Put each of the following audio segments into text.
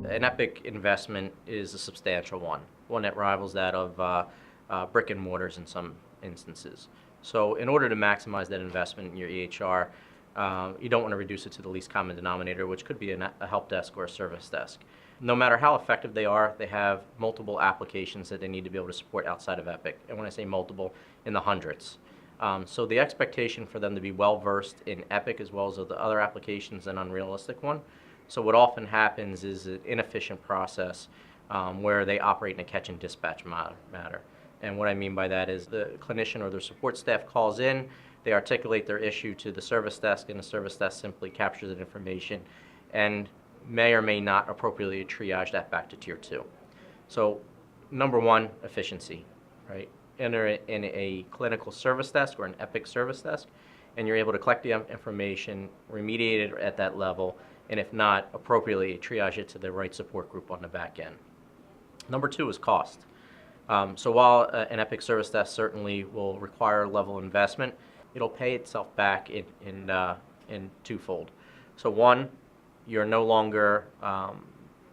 An Epic investment is a substantial one that rivals that of brick and mortars in some instances. So in order to maximize that investment in your EHR, you don't want to reduce it to the least common denominator, which could be a help desk or a service desk. No matter how effective they are, they have multiple applications that they need to be able to support outside of Epic. And when I say multiple, in the hundreds. So the expectation for them to be well-versed in Epic as well as the other applications is an unrealistic one. So what often happens is an inefficient process where they operate in a catch and dispatch matter. And what I mean by that is the clinician or their support staff calls in, they articulate their issue to the service desk, and the service desk simply captures that information and may or may not appropriately triage that back to Tier 2. So number one, efficiency, right? Enter in a clinical service desk or an Epic service desk, and you're able to collect the information, remediate it at that level, and if not, appropriately triage it to the right support group on the back end. Number two is cost. So while an Epic service desk certainly will require a level of investment, it'll pay itself back in twofold. So one, you're no longer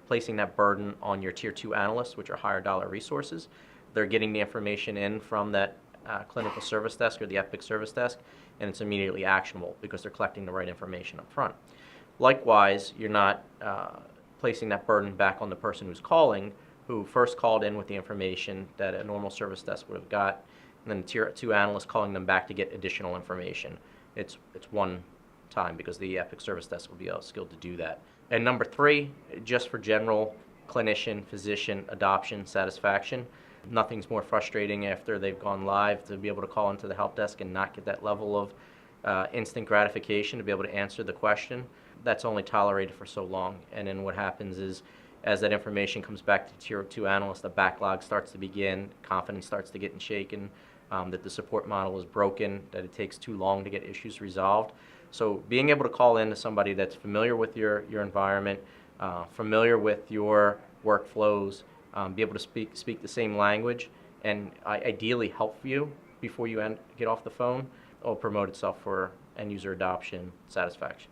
placing that burden on your Tier 2 analysts, which are higher dollar resources. They're getting the information in from that clinical service desk or the Epic service desk, and it's immediately actionable because they're collecting the right information up front. Likewise, you're not placing that burden back on the person who's calling, who first called in with the information that a normal service desk would have got, and then the Tier 2 analyst calling them back to get additional information. It's one time because the Epic service desk will be skilled to do that. And number three, just for general clinician, physician adoption, satisfaction, nothing's more frustrating after they've gone live to be able to call into the help desk and not get that level of instant gratification to be able to answer the question. That's only tolerated for so long. And then what happens is, as that information comes back to Tier 2 analysts, the backlog starts to begin, confidence starts to get shaken, that the support model is broken, that it takes too long to get issues resolved. So being able to call in to somebody that's familiar with your environment, familiar with your workflows, be able to speak the same language, and ideally help you before you get off the phone, will promote itself for end user adoption satisfaction.